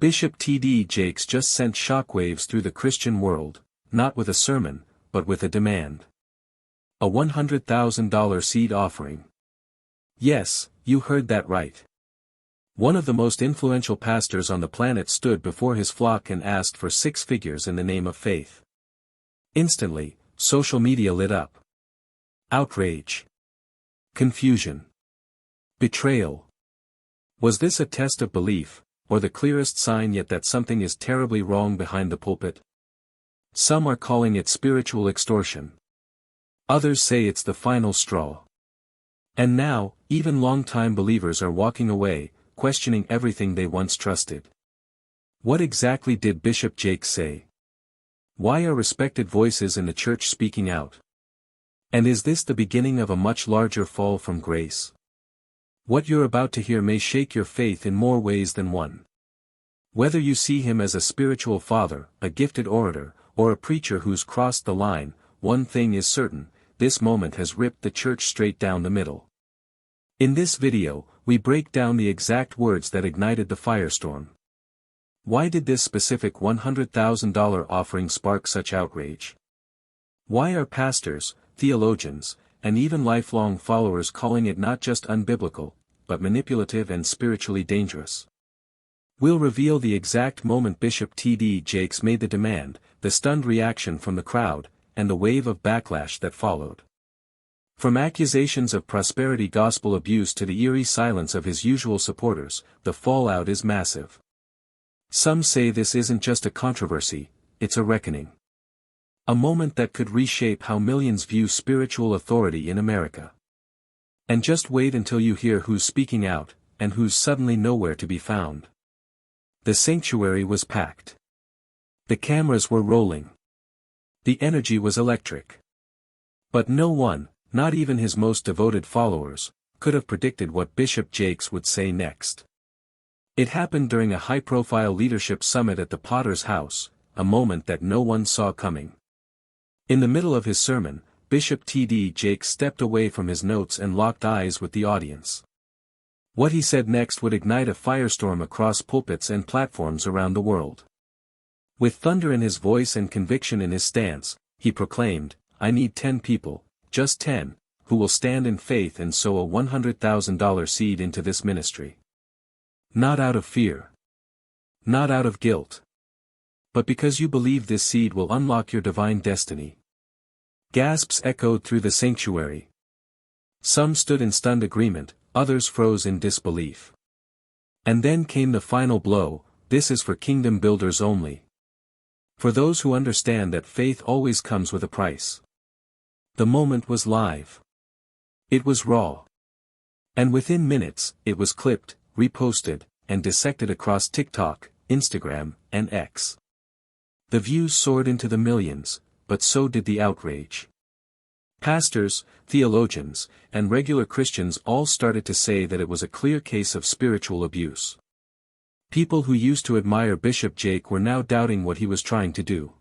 Bishop T.D. Jakes just sent shockwaves through the Christian world, not with a sermon, but with a demand. A $100,000 seed offering. Yes, you heard that right. One of the most influential pastors on the planet stood before his flock and asked for 6 figures in the name of faith. Instantly, social media lit up. Outrage. Confusion. Betrayal. Was this a test of belief, or the clearest sign yet that something is terribly wrong behind the pulpit? Some are calling it spiritual extortion. Others say it's the final straw. And now, even long-time believers are walking away, questioning everything they once trusted. What exactly did Bishop Jakes say? Why are respected voices in the church speaking out? And is this the beginning of a much larger fall from grace? What you're about to hear may shake your faith in more ways than one. Whether you see him as a spiritual father, a gifted orator, or a preacher who's crossed the line, one thing is certain: this moment has ripped the church straight down the middle. In this video, we break down the exact words that ignited the firestorm. Why did this specific $100,000 offering spark such outrage? Why are pastors, theologians, and even lifelong followers calling it not just unbiblical, but manipulative and spiritually dangerous? We'll reveal the exact moment Bishop T.D. Jakes made the demand, the stunned reaction from the crowd, and the wave of backlash that followed. From accusations of prosperity gospel abuse to the eerie silence of his usual supporters, the fallout is massive. Some say this isn't just a controversy, it's a reckoning. A moment that could reshape how millions view spiritual authority in America. And just wait until you hear who's speaking out, and who's suddenly nowhere to be found. The sanctuary was packed. The cameras were rolling. The energy was electric. But no one, not even his most devoted followers, could have predicted what Bishop Jakes would say next. It happened during a high-profile leadership summit at the Potter's house, a moment that no one saw coming. In the middle of his sermon, Bishop T.D. Jakes stepped away from his notes and locked eyes with the audience. What he said next would ignite a firestorm across pulpits and platforms around the world. With thunder in his voice and conviction in his stance, he proclaimed, "I need 10 people, just 10, who will stand in faith and sow a $100,000 seed into this ministry. Not out of fear. Not out of guilt. But because you believe this seed will unlock your divine destiny." Gasps echoed through the sanctuary. Some stood in stunned agreement, others froze in disbelief. And then came the final blow: this is for kingdom builders only. For those who understand that faith always comes with a price. The moment was live. It was raw. And within minutes, it was clipped, reposted, and dissected across TikTok, Instagram, and X. The views soared into the millions, but so did the outrage. Pastors, theologians, and regular Christians all started to say that it was a clear case of spiritual abuse. People who used to admire Bishop Jakes were now doubting what he was trying to do.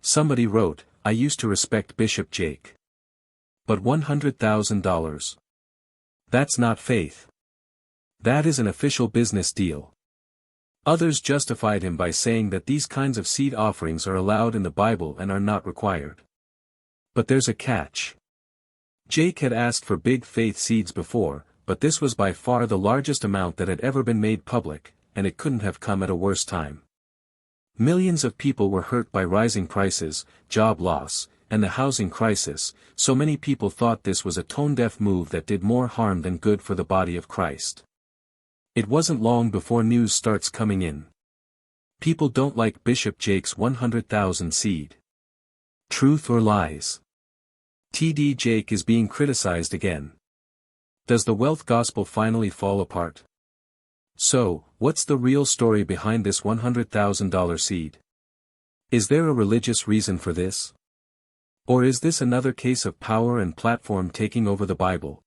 Somebody wrote, "I used to respect Bishop Jakes. But $100,000? That's not faith. That is an official business deal." Others justified him by saying that these kinds of seed offerings are allowed in the Bible and are not required. But there's a catch. Jakes had asked for big faith seeds before, but this was by far the largest amount that had ever been made public, and it couldn't have come at a worse time. Millions of people were hurt by rising prices, job loss, and the housing crisis, so many people thought this was a tone-deaf move that did more harm than good for the body of Christ. It wasn't long before news starts coming in. People don't like Bishop Jakes' 100,000 seed. Truth or lies? T.D. Jakes is being criticized again. Does the wealth gospel finally fall apart? So, what's the real story behind this $100,000 seed? Is there a religious reason for this? Or is this another case of power and platform taking over the Bible?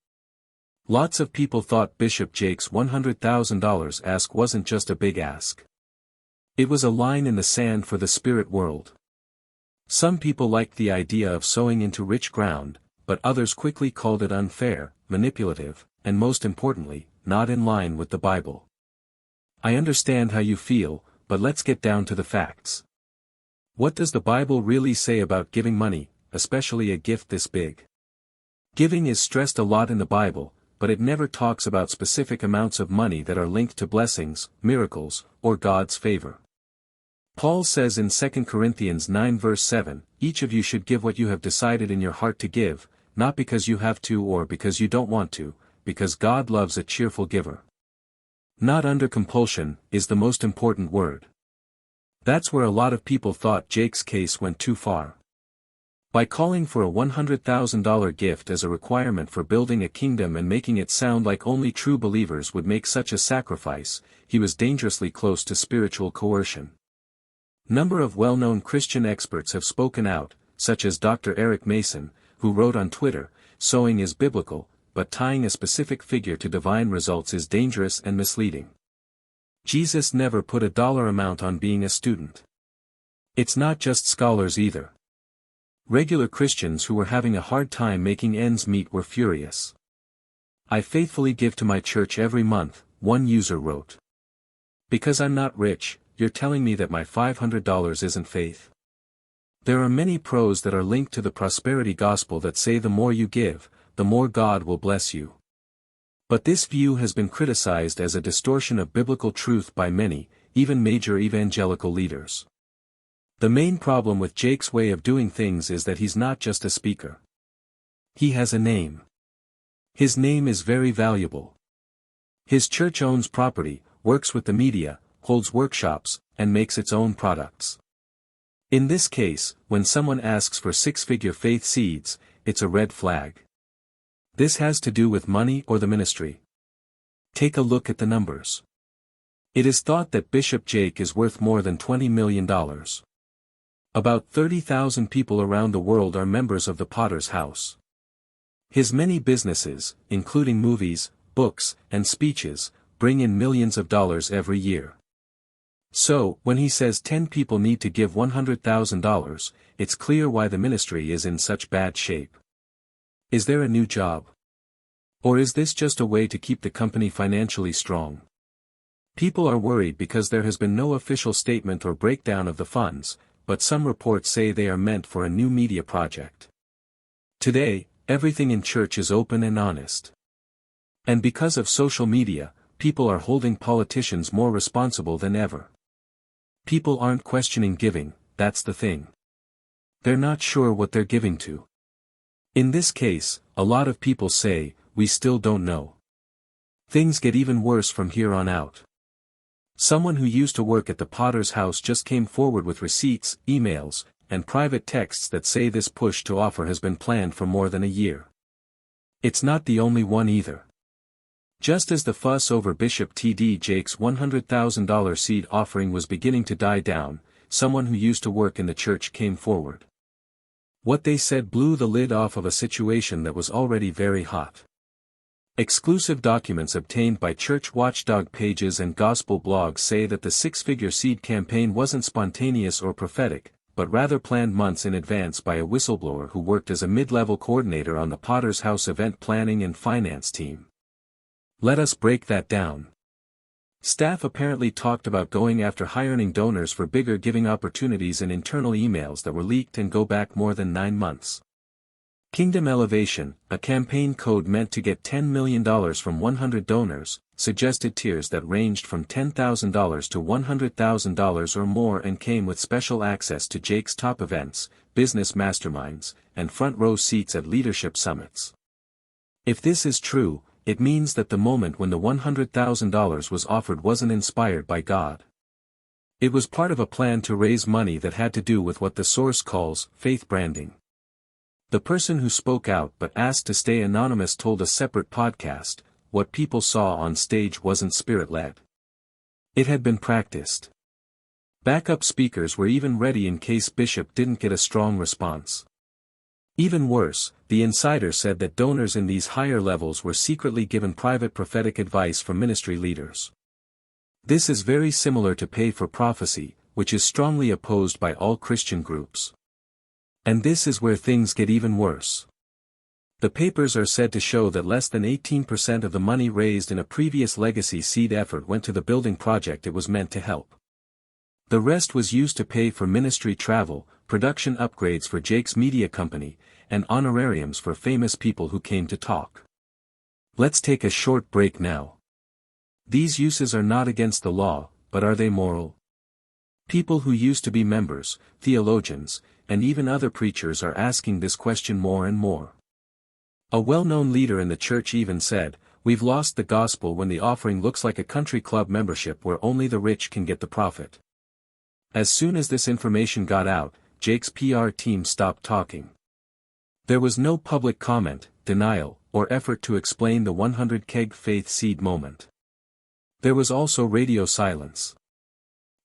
Lots of people thought Bishop Jakes' $100,000 ask wasn't just a big ask. It was a line in the sand for the spirit world. Some people liked the idea of sowing into rich ground, but others quickly called it unfair, manipulative, and most importantly, not in line with the Bible. I understand how you feel, but let's get down to the facts. What does the Bible really say about giving money, especially a gift this big? Giving is stressed a lot in the Bible, but it never talks about specific amounts of money that are linked to blessings, miracles, or God's favor. Paul says in 2 Corinthians 9 verse 7, "Each of you should give what you have decided in your heart to give, not because you have to or because you don't want to, because God loves a cheerful giver." Not under compulsion is the most important word. That's where a lot of people thought Jake's case went too far. By calling for a $100,000 gift as a requirement for building a kingdom and making it sound like only true believers would make such a sacrifice, he was dangerously close to spiritual coercion. Number of well-known Christian experts have spoken out, such as Dr. Eric Mason, who wrote on Twitter, "Sowing is biblical, but tying a specific figure to divine results is dangerous and misleading." Jesus never put a dollar amount on being a student. It's not just scholars either. Regular Christians who were having a hard time making ends meet were furious. "I faithfully give to my church every month," one user wrote. "Because I'm not rich, you're telling me that my $500 isn't faith?" There are many pros that are linked to the prosperity gospel that say the more you give, the more God will bless you. But this view has been criticized as a distortion of biblical truth by many, even major evangelical leaders. The main problem with Jake's way of doing things is that he's not just a speaker. He has a name. His name is very valuable. His church owns property, works with the media, holds workshops, and makes its own products. In this case, when someone asks for six-figure faith seeds, it's a red flag. This has to do with money or the ministry. Take a look at the numbers. It is thought that Bishop Jake is worth more than $20 million. About 30,000 people around the world are members of the Potter's House. His many businesses, including movies, books, and speeches, bring in millions of dollars every year. So, when he says 10 people need to give $100,000, it's clear why the ministry is in such bad shape. Is there a new job? Or is this just a way to keep the company financially strong? People are worried because there has been no official statement or breakdown of the funds, but some reports say they are meant for a new media project. Today, everything in church is open and honest. And because of social media, people are holding politicians more responsible than ever. People aren't questioning giving, that's the thing. They're not sure what they're giving to. In this case, a lot of people say, "We still don't know." Things get even worse from here on out. Someone who used to work at the Potter's House just came forward with receipts, emails, and private texts that say this push to offer has been planned for more than a year. It's not the only one either. Just as the fuss over Bishop T.D. Jake's $100,000 seed offering was beginning to die down, someone who used to work in the church came forward. What they said blew the lid off of a situation that was already very hot. Exclusive documents obtained by church watchdog pages and gospel blogs say that the six-figure seed campaign wasn't spontaneous or prophetic, but rather planned months in advance by a whistleblower who worked as a mid-level coordinator on the Potter's House event planning and finance team. Let us break that down. Staff apparently talked about going after high-earning donors for bigger giving opportunities in internal emails that were leaked and go back more than 9 months. Kingdom Elevation, a campaign code meant to get $10 million from 100 donors, suggested tiers that ranged from $10,000 to $100,000 or more and came with special access to Jake's top events, business masterminds, and front-row seats at leadership summits. If this is true, it means that the moment when the $100,000 was offered wasn't inspired by God. It was part of a plan to raise money that had to do with what the source calls faith branding. The person who spoke out but asked to stay anonymous told a separate podcast, what people saw on stage wasn't spirit-led. It had been practiced. Backup speakers were even ready in case Bishop didn't get a strong response. Even worse, the insider said that donors in these higher levels were secretly given private prophetic advice from ministry leaders. This is very similar to pay for prophecy, which is strongly opposed by all Christian groups. And this is where things get even worse. The papers are said to show that less than 18% of the money raised in a previous legacy seed effort went to the building project it was meant to help. The rest was used to pay for ministry travel, production upgrades for Jake's media company, and honorariums for famous people who came to talk. Let's take a short break now. These uses are not against the law, but are they moral? People who used to be members, theologians, and even other preachers are asking this question more and more. A well-known leader in the church even said, "We've lost the gospel when the offering looks like a country club membership where only the rich can get the profit." As soon as this information got out, Jake's PR team stopped talking. There was no public comment, denial, or effort to explain the 100 keg faith seed moment. There was also radio silence.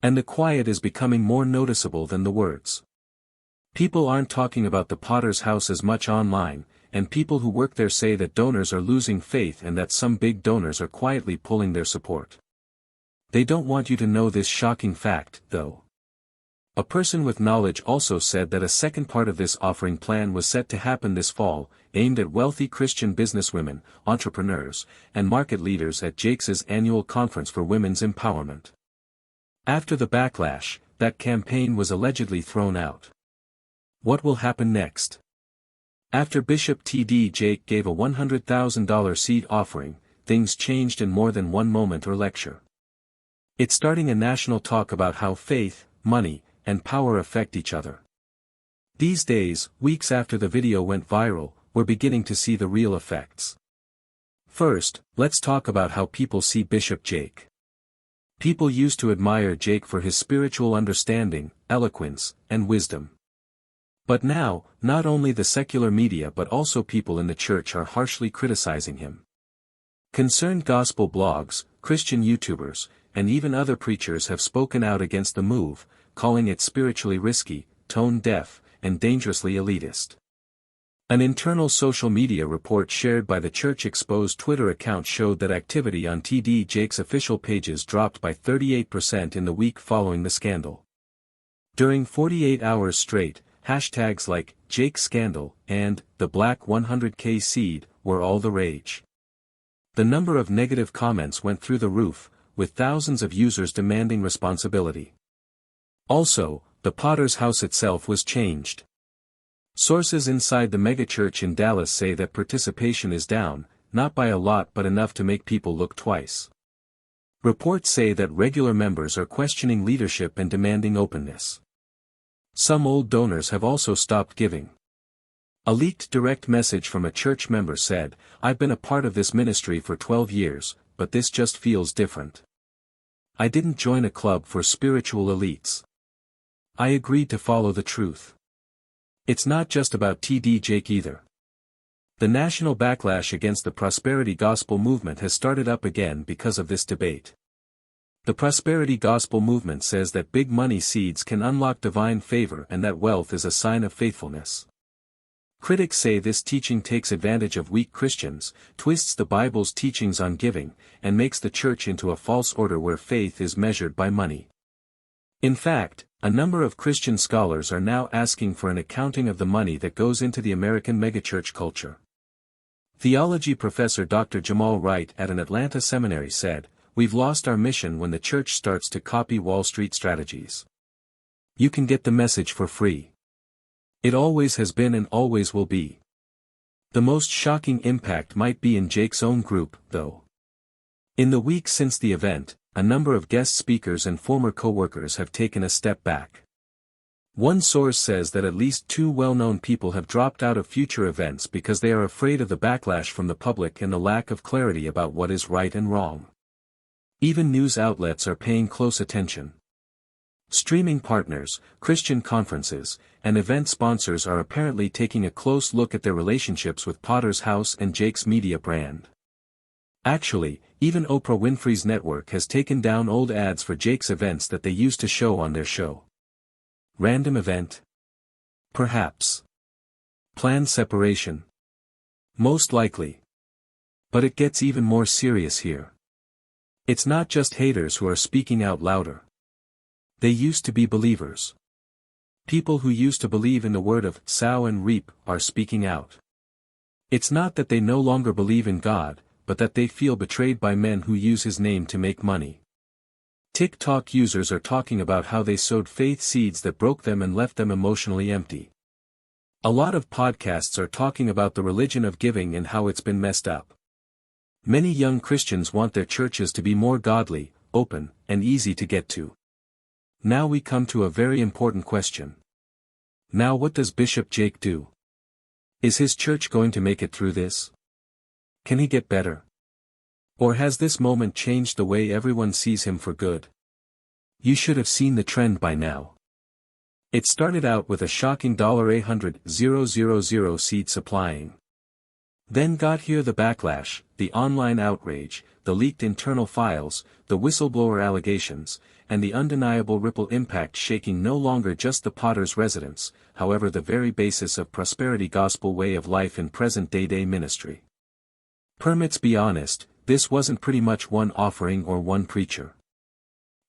And the quiet is becoming more noticeable than the words. People aren't talking about the Potter's house as much online, and people who work there say that donors are losing faith and that some big donors are quietly pulling their support. They don't want you to know this shocking fact, though. A person with knowledge also said that a second part of this offering plan was set to happen this fall, aimed at wealthy Christian businesswomen, entrepreneurs, and market leaders at Jake's annual conference for women's empowerment. After the backlash, that campaign was allegedly thrown out. What will happen next? After Bishop T.D. Jake gave a $100,000 seed offering, things changed in more than one moment or lecture. It's starting a national talk about how faith, money, and power affect each other. These days, weeks after the video went viral, we're beginning to see the real effects. First, let's talk about how people see Bishop Jake. People used to admire Jake for his spiritual understanding, eloquence, and wisdom. But now, not only the secular media but also people in the church are harshly criticizing him. Concerned gospel blogs, Christian YouTubers, and even other preachers have spoken out against the move, calling it spiritually risky, tone-deaf, and dangerously elitist. An internal social media report shared by the Church Exposed Twitter account showed that activity on T.D. Jake's official pages dropped by 38% in the week following the scandal. During 48 hours straight, hashtags like Jake Scandal and the Black 100K Seed were all the rage. The number of negative comments went through the roof, with thousands of users demanding responsibility. Also, the Potter's house itself was changed. Sources inside the megachurch in Dallas say that participation is down, not by a lot but enough to make people look twice. Reports say that regular members are questioning leadership and demanding openness. Some old donors have also stopped giving. A leaked direct message from a church member said, "I've been a part of this ministry for 12 years, but this just feels different. I didn't join a club for spiritual elites. I agreed to follow the truth." It's not just about T.D. Jake either. The national backlash against the prosperity gospel movement has started up again because of this debate. The prosperity gospel movement says that big money seeds can unlock divine favor and that wealth is a sign of faithfulness. Critics say this teaching takes advantage of weak Christians, twists the Bible's teachings on giving, and makes the church into a false order where faith is measured by money. In fact, a number of Christian scholars are now asking for an accounting of the money that goes into the American megachurch culture. Theology professor Dr. Jamal Wright at an Atlanta seminary said, "We've lost our mission when the church starts to copy Wall Street strategies. You can get the message for free. It always has been and always will be." The most shocking impact might be in Jake's own group, though. In the weeks since the event, a number of guest speakers and former co-workers have taken a step back. One source says that at least 2 well-known people have dropped out of future events because they are afraid of the backlash from the public and the lack of clarity about what is right and wrong. Even news outlets are paying close attention. Streaming partners, Christian conferences, and event sponsors are apparently taking a close look at their relationships with Potter's house and Jake's media brand. Actually, even Oprah Winfrey's network has taken down old ads for Jake's events that they used to show on their show. Random event? Perhaps. Planned separation? Most likely. But it gets even more serious here. It's not just haters who are speaking out louder. They used to be believers. People who used to believe in the word of sow and reap are speaking out. It's not that they no longer believe in God, but that they feel betrayed by men who use his name to make money. TikTok users are talking about how they sowed faith seeds that broke them and left them emotionally empty. A lot of podcasts are talking about the religion of giving and how it's been messed up. Many young Christians want their churches to be more godly, open, and easy to get to. Now we come to a very important question. Now what does Bishop Jake do? Is his church going to make it through this? Can he get better? Or has this moment changed the way everyone sees him for good? You should have seen the trend by now. It started out with a shocking $800,000 seed supplying. Then got here the backlash, the online outrage, the leaked internal files, the whistleblower allegations, and the undeniable ripple impact shaking no longer just the Potter's residents, however the very basis of prosperity gospel way of life in present-day ministry. Permits be honest, this wasn't pretty much one offering or one preacher.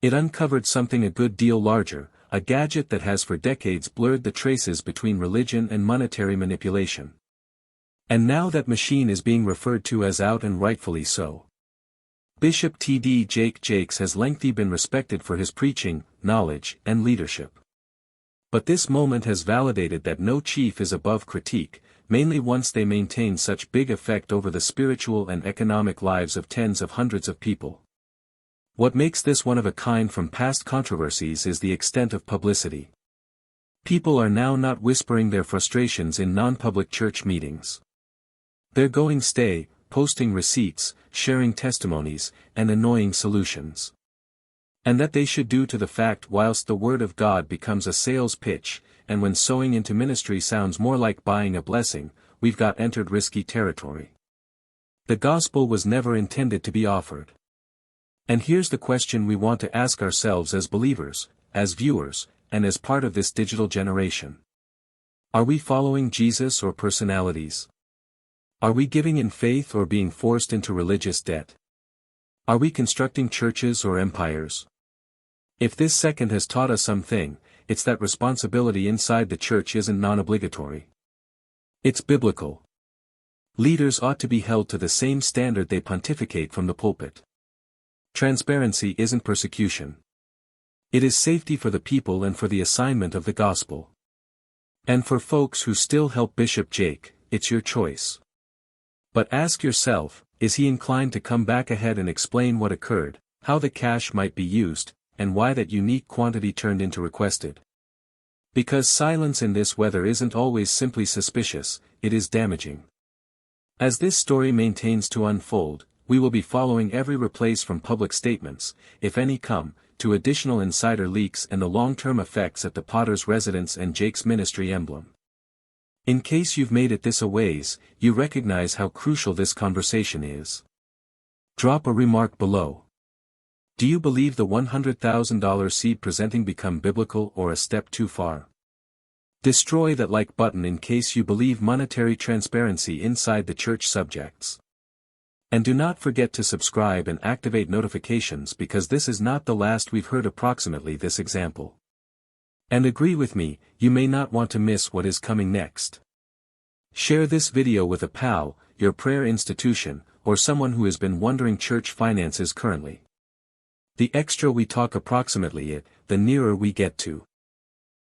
It uncovered something a good deal larger, a gadget that has for decades blurred the traces between religion and monetary manipulation. And now that machine is being referred to as out and rightfully so. Bishop T.D. Jakes has lengthy been respected for his preaching, knowledge, and leadership. But this moment has validated that no chief is above critique, mainly once they maintain such big effect over the spiritual and economic lives of tens of hundreds of people. What makes this one of a kind from past controversies is the extent of publicity. People are now not whispering their frustrations in non-public church meetings. They're going stay, posting receipts, sharing testimonies, and annoying solutions. And that they should do to the fact whilst the word of God becomes a sales pitch, and when sowing into ministry sounds more like buying a blessing, we've got entered risky territory. The gospel was never intended to be offered. And here's the question we want to ask ourselves as believers, as viewers, and as part of this digital generation. Are we following Jesus or personalities? Are we giving in faith or being forced into religious debt? Are we constructing churches or empires? If this second has taught us something, it's that responsibility inside the church isn't non-obligatory. It's biblical. Leaders ought to be held to the same standard they pontificate from the pulpit. Transparency isn't persecution. It is safety for the people and for the assignment of the gospel. And for folks who still help Bishop Jake, it's your choice. But ask yourself, is he inclined to come back ahead and explain what occurred, how the cash might be used, and why that unique quantity turned into requested? Because silence in this weather isn't always simply suspicious, it is damaging. As this story maintains to unfold, we will be following every replace from public statements, if any come, to additional insider leaks and the long-term effects at the Potter's residence and Jake's ministry emblem. In case you've made it this a ways, you recognize how crucial this conversation is. Drop a remark below. Do you believe the $100,000 seed presenting become biblical or a step too far? Destroy that like button in case you believe monetary transparency inside the church subjects. And do not forget to subscribe and activate notifications because this is not the last we've heard approximately this example. And agree with me, you may not want to miss what is coming next. Share this video with a pal, your prayer institution, or someone who has been wondering church finances currently. The extra we talk approximately it, the nearer we get to